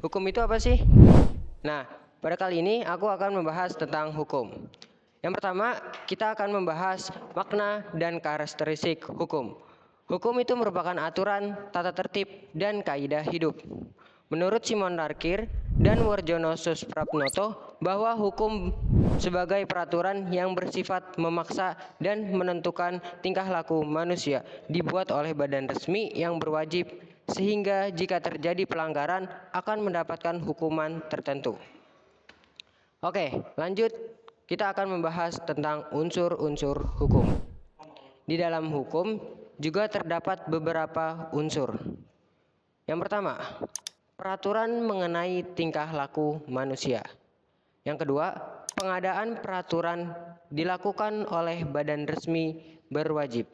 Hukum itu apa sih? Nah, pada kali ini aku akan membahas tentang hukum. Yang pertama, kita akan membahas makna dan karakteristik hukum. Hukum itu merupakan aturan, tata tertib, dan kaidah hidup. Menurut Simon Narkir dan Warjono Susprapnoto, bahwa hukum sebagai peraturan yang bersifat memaksa dan menentukan tingkah laku manusia dibuat oleh badan resmi yang berwajib, sehingga jika terjadi pelanggaran akan mendapatkan hukuman tertentu. Oke, lanjut. Kita akan membahas tentang unsur-unsur hukum. Di dalam hukum juga terdapat beberapa unsur. Yang pertama, peraturan mengenai tingkah laku manusia. Yang kedua, pengadaan peraturan dilakukan oleh badan resmi berwajib.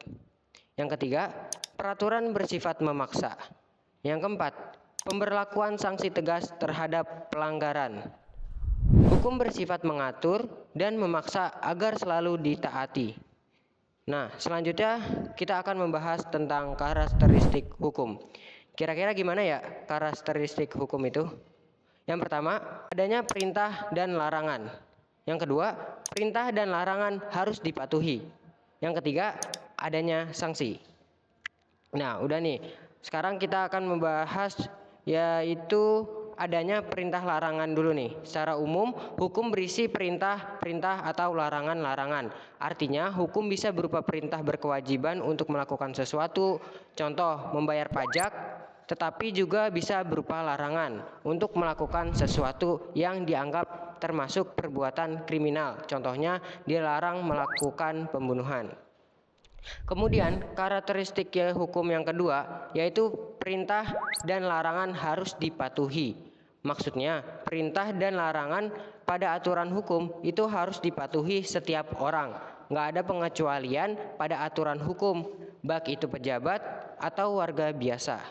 Yang ketiga, peraturan bersifat memaksa. Yang keempat, pemberlakuan sanksi tegas terhadap pelanggaran. Hukum bersifat mengatur dan memaksa agar selalu ditaati. Nah, selanjutnya kita akan membahas tentang karakteristik hukum. Kira-kira gimana ya karakteristik hukum itu? Yang pertama, adanya perintah dan larangan. Yang kedua, perintah dan larangan harus dipatuhi. Yang ketiga, adanya sanksi. Nah, udah nih. Sekarang kita akan membahas yaitu adanya perintah larangan dulu nih. Secara umum, hukum berisi perintah atau larangan-larangan. Artinya, hukum bisa berupa perintah berkewajiban untuk melakukan sesuatu, contoh membayar pajak, tetapi juga bisa berupa larangan untuk melakukan sesuatu yang dianggap termasuk perbuatan kriminal. Contohnya, dilarang melakukan pembunuhan. Kemudian, karakteristik hukum yang kedua yaitu perintah dan larangan harus dipatuhi. Maksudnya, perintah dan larangan pada aturan hukum itu harus dipatuhi setiap orang. Nggak ada pengecualian pada aturan hukum, baik itu pejabat atau warga biasa.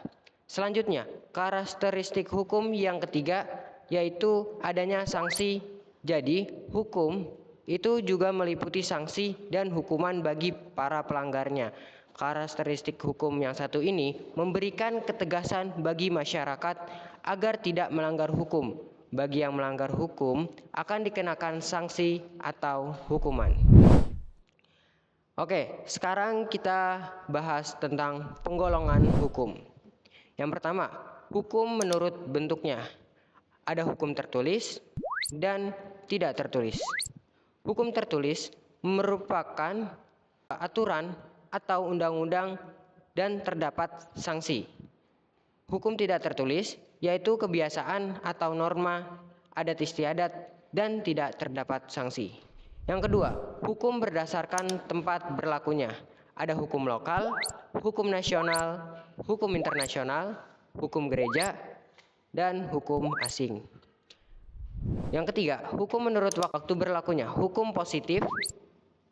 Selanjutnya, karakteristik hukum yang ketiga yaitu adanya sanksi. Jadi, hukum itu juga meliputi sanksi dan hukuman bagi para pelanggarnya. Karakteristik hukum yang satu ini memberikan ketegasan bagi masyarakat agar tidak melanggar hukum. Bagi yang melanggar hukum akan dikenakan sanksi atau hukuman. Oke, sekarang kita bahas tentang penggolongan hukum. Yang pertama, hukum menurut bentuknya. Ada hukum tertulis dan tidak tertulis. Hukum tertulis merupakan aturan atau undang-undang dan terdapat sanksi. Hukum tidak tertulis yaitu kebiasaan atau norma, adat istiadat, dan tidak terdapat sanksi. Yang kedua, hukum berdasarkan tempat berlakunya. Ada hukum lokal, hukum nasional, hukum internasional, hukum gereja, dan hukum asing. Yang ketiga, hukum menurut waktu berlakunya. Hukum positif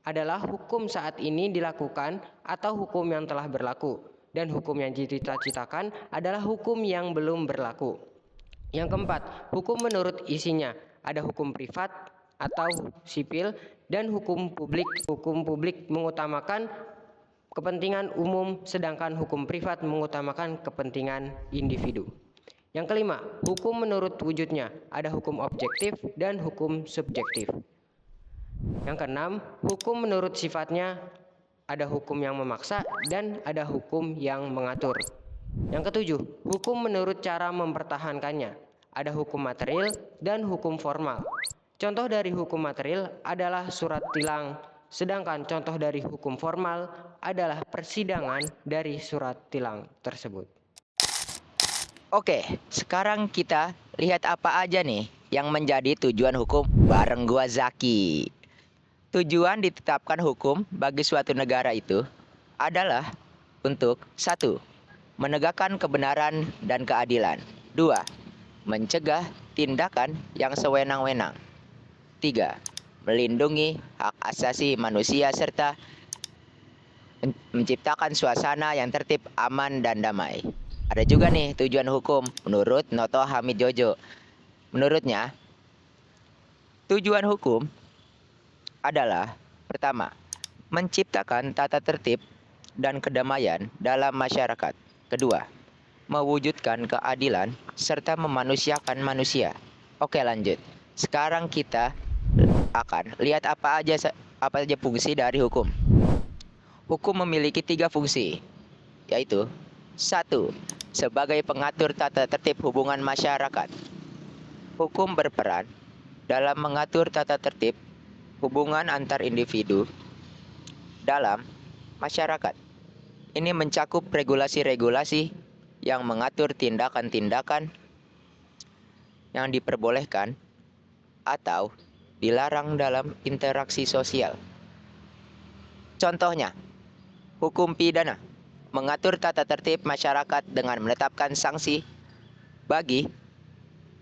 adalah hukum saat ini dilakukan atau hukum yang telah berlaku. Dan hukum yang dicita-citakan adalah hukum yang belum berlaku. Yang keempat, hukum menurut isinya. Ada hukum privat atau sipil dan hukum publik. Hukum publik mengutamakan kepentingan umum, sedangkan hukum privat mengutamakan kepentingan individu. Yang kelima, hukum menurut wujudnya. Ada hukum objektif dan hukum subjektif. Yang keenam, hukum menurut sifatnya. Ada hukum yang memaksa dan ada hukum yang mengatur. Yang ketujuh, hukum menurut cara mempertahankannya. Ada hukum material dan hukum formal. Contoh dari hukum material adalah surat tilang, sedangkan contoh dari hukum formal adalah persidangan dari surat tilang tersebut. Oke, sekarang kita lihat apa aja nih yang menjadi tujuan hukum bareng gua Zaki. Tujuan ditetapkan hukum bagi suatu negara itu adalah untuk 1. Menegakkan kebenaran dan keadilan. 2. Mencegah tindakan yang sewenang-wenang. 3. Melindungi hak asasi manusia serta menciptakan suasana yang tertib, aman, dan damai. Ada juga nih tujuan hukum menurut Noto Hamid Jojo. Menurutnya, tujuan hukum adalah pertama, menciptakan tata tertib dan kedamaian dalam masyarakat. Kedua, mewujudkan keadilan, serta memanusiakan manusia. Oke, lanjut. Sekarang kita akan lihat apa aja fungsi dari hukum. Hukum memiliki 3 fungsi, yaitu: 1. Sebagai pengatur tata tertib hubungan masyarakat. Hukum berperan dalam mengatur tata tertib hubungan antar individu dalam masyarakat. Ini mencakup regulasi-regulasi yang mengatur tindakan-tindakan yang diperbolehkan atau dilarang dalam interaksi sosial. Contohnya, hukum pidana mengatur tata tertib masyarakat dengan menetapkan sanksi bagi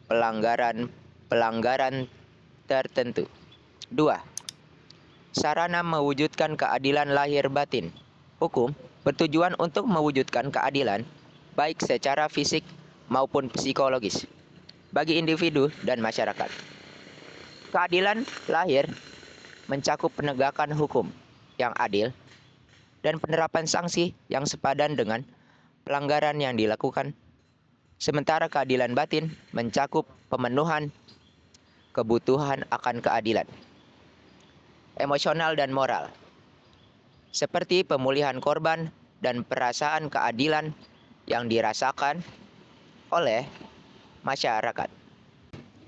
pelanggaran tertentu. 2. Sarana mewujudkan keadilan lahir batin. Hukum bertujuan untuk mewujudkan keadilan baik secara fisik maupun psikologis bagi individu dan masyarakat. Keadilan lahir mencakup penegakan hukum yang adil dan penerapan sanksi yang sepadan dengan pelanggaran yang dilakukan. Sementara keadilan batin mencakup pemenuhan kebutuhan akan keadilan emosional dan moral, seperti pemulihan korban dan perasaan keadilan yang dirasakan oleh masyarakat.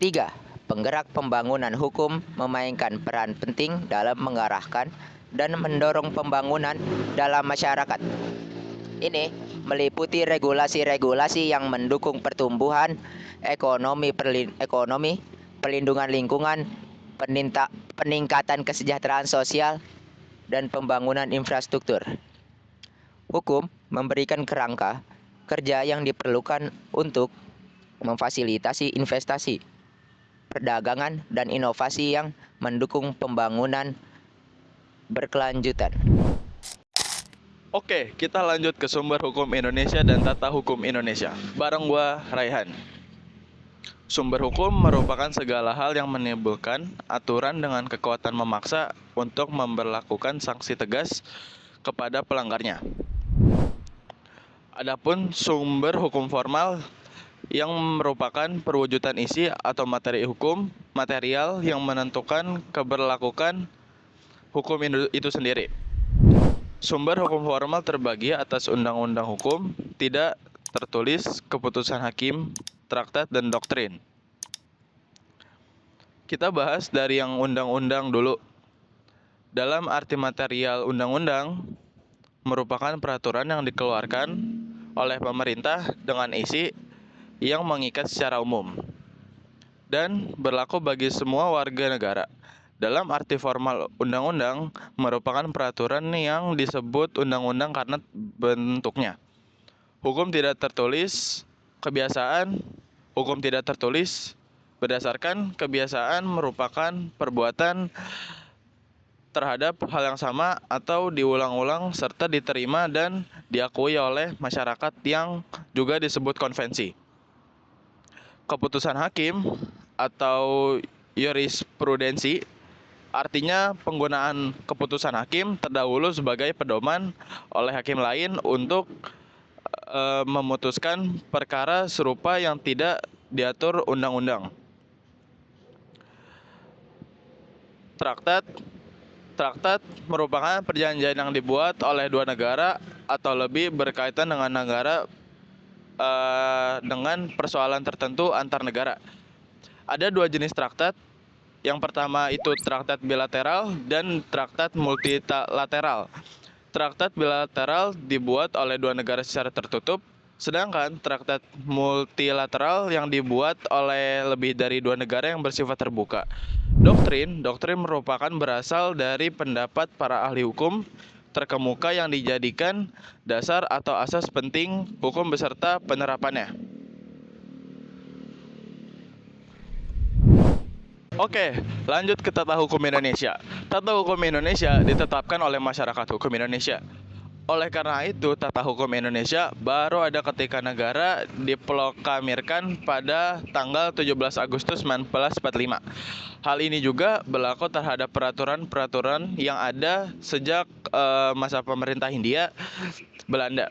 3. Penggerak pembangunan hukum memainkan peran penting dalam mengarahkan dan mendorong pembangunan dalam masyarakat. Ini meliputi regulasi-regulasi yang mendukung pertumbuhan ekonomi, perlindungan lingkungan, peningkatan kesejahteraan sosial, dan pembangunan infrastruktur. Hukum memberikan kerangka kerja yang diperlukan untuk memfasilitasi investasi, perdagangan, dan inovasi yang mendukung pembangunan berkelanjutan. Oke, kita lanjut ke sumber hukum Indonesia dan tata hukum Indonesia. Bareng gua, Raihan. Sumber hukum merupakan segala hal yang menimbulkan aturan dengan kekuatan memaksa untuk memberlakukan sanksi tegas kepada pelanggarnya. Adapun sumber hukum formal yang merupakan perwujudan isi atau materi hukum material yang menentukan keberlakuan hukum itu sendiri. Sumber hukum formal terbagi atas undang-undang hukum tidak tertulis, keputusan hakim, traktat, dan doktrin. Kita bahas dari yang undang-undang dulu. Dalam arti material undang-undang merupakan peraturan yang dikeluarkan oleh pemerintah dengan isi yang mengikat secara umum dan berlaku bagi semua warga negara. Dalam arti formal, undang-undang merupakan peraturan yang disebut undang-undang karena bentuknya. Hukum tidak tertulis berdasarkan kebiasaan merupakan perbuatan terhadap hal yang sama atau diulang-ulang serta diterima dan diakui oleh masyarakat yang juga disebut konvensi. Keputusan hakim atau jurisprudensi artinya penggunaan keputusan hakim terdahulu sebagai pedoman oleh hakim lain untuk memutuskan perkara serupa yang tidak diatur undang-undang. Traktat merupakan perjanjian yang dibuat oleh dua negara atau lebih berkaitan dengan negara dengan persoalan tertentu antar negara. Ada dua jenis traktat. Yang pertama itu traktat bilateral dan traktat multilateral. Traktat bilateral dibuat oleh dua negara secara tertutup, sedangkan traktat multilateral yang dibuat oleh lebih dari dua negara yang bersifat terbuka. Doktrin merupakan berasal dari pendapat para ahli hukum terkemuka yang dijadikan dasar atau asas penting hukum beserta penerapannya. Oke, lanjut ke tata hukum Indonesia. Tata hukum Indonesia ditetapkan oleh masyarakat hukum Indonesia. Oleh karena itu, tata hukum Indonesia baru ada ketika negara diproklamirkan pada tanggal 17 Agustus 1945. Hal ini juga berlaku terhadap peraturan-peraturan yang ada sejak masa pemerintah Hindia Belanda.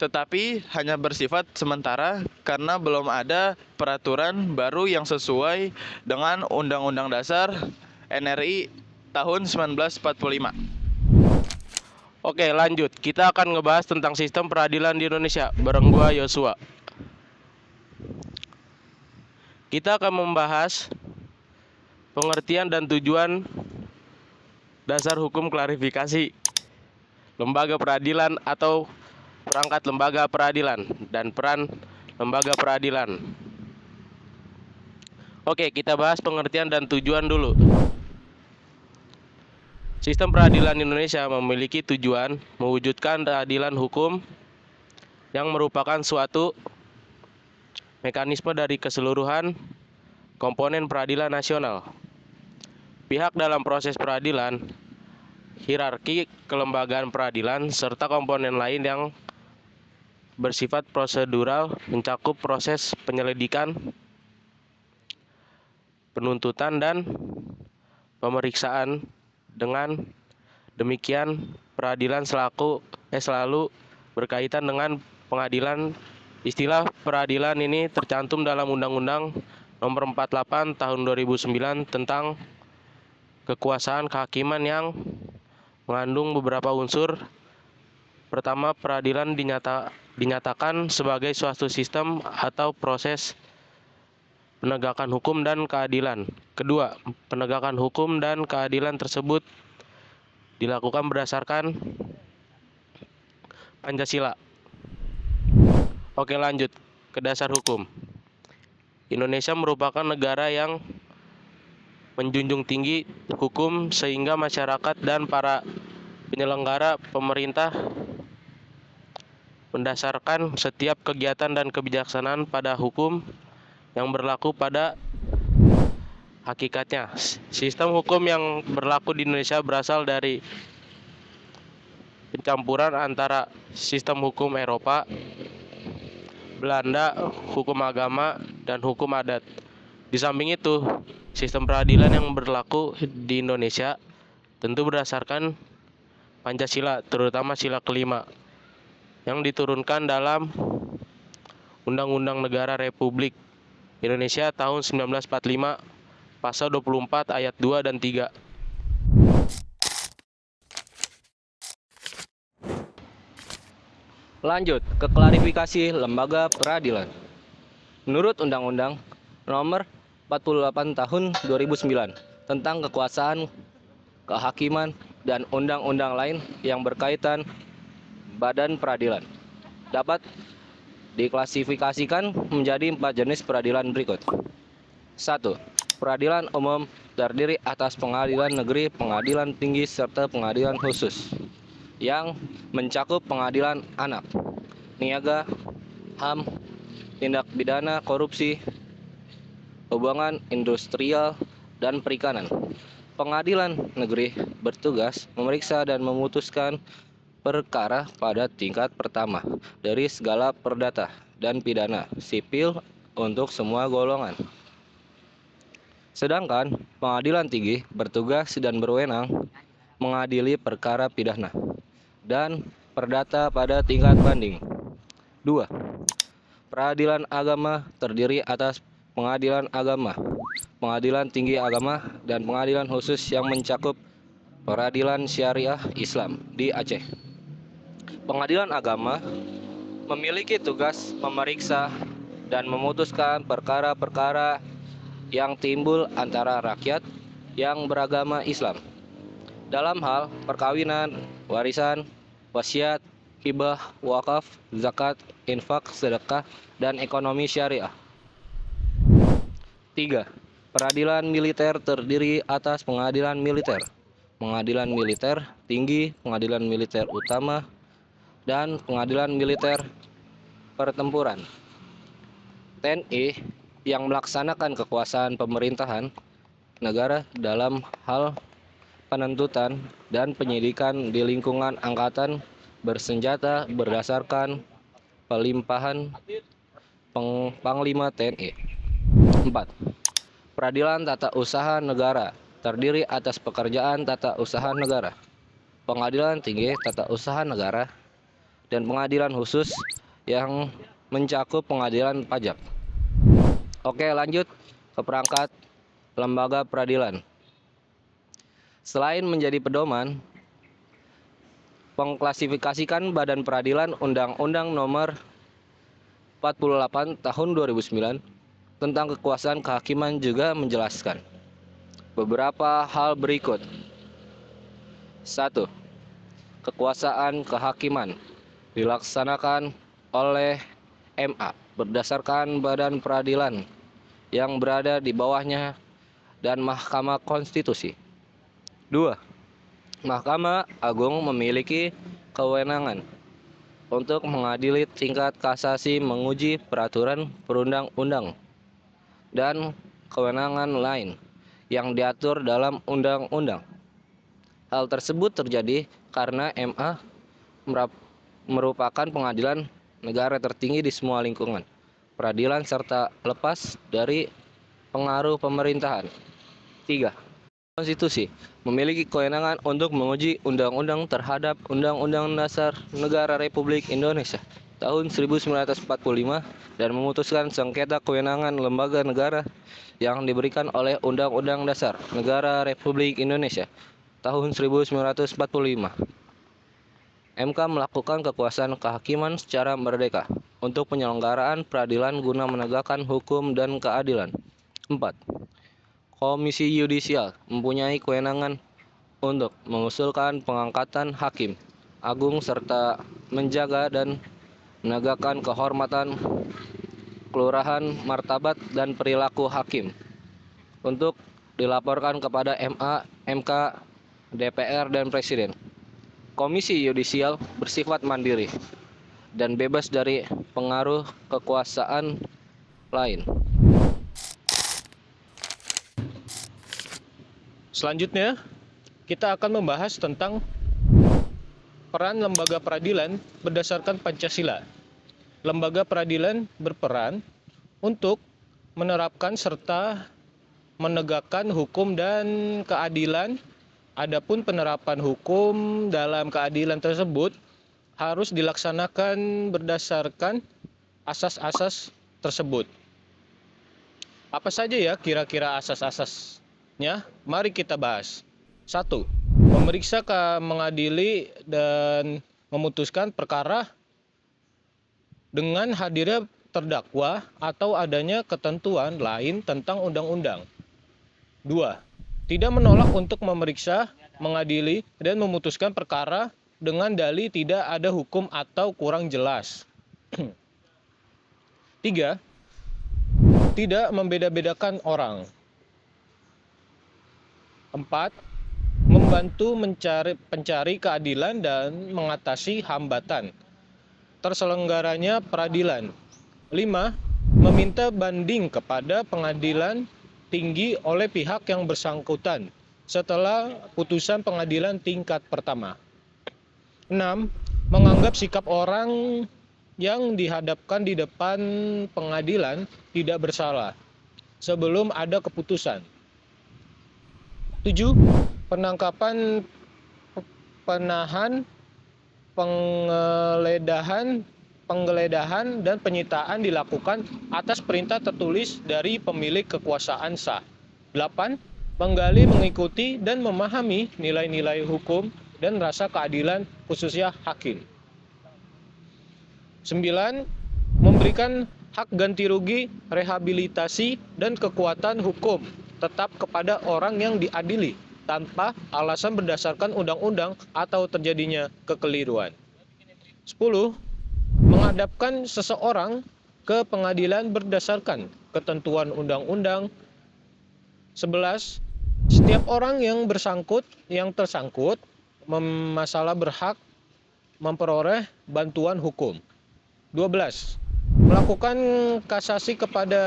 tetapi hanya bersifat sementara karena belum ada peraturan baru yang sesuai dengan Undang-Undang Dasar NRI tahun 1945. Oke, lanjut. Kita akan ngebahas tentang sistem peradilan di Indonesia bareng gua Yosua. Kita akan membahas pengertian dan tujuan dasar hukum klarifikasi, lembaga peradilan atau perangkat lembaga peradilan, dan peran lembaga peradilan. Oke, kita bahas pengertian dan tujuan dulu. Sistem peradilan Indonesia memiliki tujuan mewujudkan keadilan hukum yang merupakan suatu mekanisme dari keseluruhan komponen peradilan nasional. Pihak dalam proses peradilan, hierarki kelembagaan peradilan, serta komponen lain yang bersifat prosedural mencakup proses penyelidikan, penuntutan, dan pemeriksaan. Dengan demikian, peradilan selalu berkaitan dengan pengadilan. Istilah peradilan ini tercantum dalam Undang-Undang Nomor 48 Tahun 2009 tentang kekuasaan kehakiman yang mengandung beberapa unsur. Pertama, peradilan dinyatakan sebagai suatu sistem atau proses penegakan hukum dan keadilan. Kedua, penegakan hukum dan keadilan tersebut dilakukan berdasarkan Pancasila. Oke, lanjut ke dasar hukum. Indonesia merupakan negara yang menjunjung tinggi hukum sehingga masyarakat dan para penyelenggara pemerintah mendasarkan setiap kegiatan dan kebijaksanaan pada hukum yang berlaku pada hakikatnya. Sistem hukum yang berlaku di Indonesia berasal dari pencampuran antara sistem hukum Eropa, Belanda, hukum agama, dan hukum adat. Di samping itu, sistem peradilan yang berlaku di Indonesia tentu berdasarkan Pancasila, terutama sila kelima, yang diturunkan dalam Undang-Undang Negara Republik Indonesia tahun 1945, pasal 24 ayat 2 dan 3. Lanjut ke klarifikasi lembaga peradilan. Menurut Undang-Undang Nomor 48 Tahun 2009 tentang kekuasaan kehakiman dan undang-undang lain yang berkaitan badan peradilan, dapat diklasifikasikan menjadi 4 jenis peradilan berikut. 1. Peradilan umum terdiri atas pengadilan negeri, pengadilan tinggi, serta pengadilan khusus yang mencakup pengadilan anak, niaga, HAM, tindak pidana korupsi, hubungan industrial, dan perikanan. Pengadilan negeri bertugas memeriksa dan memutuskan perkara pada tingkat pertama dari segala perdata dan pidana sipil untuk semua golongan. Sedangkan pengadilan tinggi bertugas dan berwenang mengadili perkara pidana dan perdata pada tingkat banding. 2. Peradilan agama terdiri atas pengadilan agama, pengadilan tinggi agama, dan pengadilan khusus yang mencakup peradilan syariah Islam di Aceh. Pengadilan agama memiliki tugas memeriksa dan memutuskan perkara-perkara yang timbul antara rakyat yang beragama Islam dalam hal perkawinan, warisan, wasiat, hibah, wakaf, zakat, infak, sedekah, dan ekonomi syariah. 3. Peradilan militer terdiri atas pengadilan militer, pengadilan militer tinggi, pengadilan militer utama, dan pengadilan militer pertempuran. TNI yang melaksanakan kekuasaan pemerintahan negara dalam hal penuntutan dan penyidikan di lingkungan angkatan bersenjata berdasarkan pelimpahan Panglima TNI. 4. Peradilan tata usaha negara terdiri atas pekerjaan tata usaha negara, pengadilan tinggi tata usaha negara, dan pengadilan khusus yang mencakup pengadilan pajak. Oke, lanjut ke perangkat lembaga peradilan. Selain menjadi pedoman, pengklasifikasikan Badan Peradilan Undang-Undang Nomor 48 Tahun 2009 tentang kekuasaan kehakiman juga menjelaskan beberapa hal berikut. 1. Kekuasaan kehakiman dilaksanakan oleh MA berdasarkan badan peradilan yang berada di bawahnya dan Mahkamah Konstitusi. 2. Mahkamah Agung memiliki kewenangan untuk mengadili tingkat kasasi, menguji peraturan perundang-undang dan kewenangan lain yang diatur dalam undang-undang. Hal tersebut terjadi karena MA merupakan pengadilan negara tertinggi di semua lingkungan peradilan serta lepas dari pengaruh pemerintahan. 3. Konstitusi memiliki kewenangan untuk menguji undang-undang terhadap Undang-Undang Dasar Negara Republik Indonesia tahun 1945 dan memutuskan sengketa kewenangan lembaga negara yang diberikan oleh Undang-Undang Dasar Negara Republik Indonesia tahun 1945. MK melakukan kekuasaan kehakiman secara merdeka untuk penyelenggaraan peradilan guna menegakkan hukum dan keadilan. 4. Komisi Yudisial mempunyai kewenangan untuk mengusulkan pengangkatan hakim agung serta menjaga dan menegakkan kehormatan, kelurahan, martabat, dan perilaku hakim untuk dilaporkan kepada MA, MK, DPR, dan Presiden. Komisi Yudisial bersifat mandiri dan bebas dari pengaruh kekuasaan lain. Selanjutnya, kita akan membahas tentang peran lembaga peradilan berdasarkan Pancasila. Lembaga peradilan berperan untuk menerapkan serta menegakkan hukum dan keadilan. Adapun penerapan hukum dalam keadilan tersebut harus dilaksanakan berdasarkan asas-asas tersebut. Apa saja ya kira-kira asas-asasnya? Mari kita bahas. 1. Memeriksa, mengadili, dan memutuskan perkara dengan hadirnya terdakwa atau adanya ketentuan lain tentang undang-undang. 2. Tidak menolak untuk memeriksa, mengadili, dan memutuskan perkara dengan dalih tidak ada hukum atau kurang jelas. 3. Tidak membeda-bedakan orang. 4. Membantu pencari keadilan dan mengatasi hambatan terselenggaranya peradilan. 5. Meminta banding kepada pengadilan tinggi oleh pihak yang bersangkutan setelah putusan pengadilan tingkat pertama. 6. Menganggap sikap orang yang dihadapkan di depan pengadilan tidak bersalah sebelum ada keputusan. 7. Penangkapan, penahan, penggeledahan, dan penyitaan dilakukan atas perintah tertulis dari pemilik kekuasaan sah. 8. Menggali, mengikuti, dan memahami nilai-nilai hukum dan rasa keadilan khususnya hakim. 9. Memberikan hak ganti rugi, rehabilitasi, dan kekuatan hukum tetap kepada orang yang diadili tanpa alasan berdasarkan undang-undang atau terjadinya kekeliruan. 10. Menghadapkan seseorang ke pengadilan berdasarkan ketentuan undang-undang. 11. Setiap orang yang tersangkut masalah berhak memperoleh bantuan hukum. 12. Melakukan kasasi kepada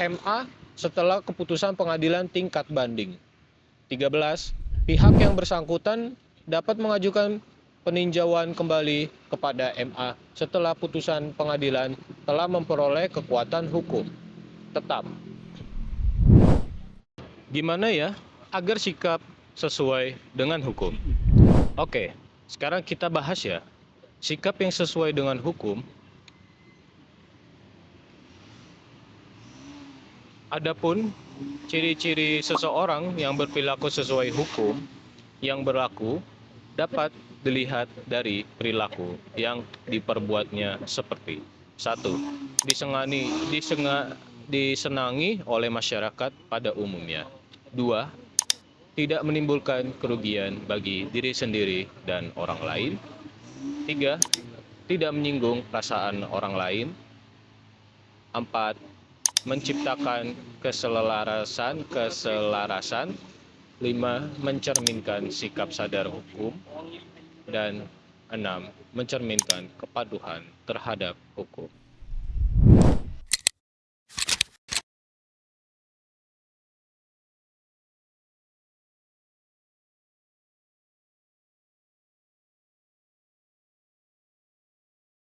MA setelah keputusan pengadilan tingkat banding. 13. Pihak yang bersangkutan dapat mengajukan peninjauan kembali kepada MA setelah putusan pengadilan telah memperoleh kekuatan hukum tetap. Gimana ya agar sikap sesuai dengan hukum? Oke, sekarang kita bahas ya. Sikap yang sesuai dengan hukum. Adapun ciri-ciri seseorang yang berperilaku sesuai hukum yang berlaku dapat dilihat dari perilaku yang diperbuatnya seperti 1. Disenangi oleh masyarakat pada umumnya. 2. Tidak menimbulkan kerugian bagi diri sendiri dan orang lain. 3. Tidak menyinggung perasaan orang lain. 4. Menciptakan keselarasan. 5. Mencerminkan sikap sadar hukum. Dan 6. Mencerminkan kepatuhan terhadap hukum.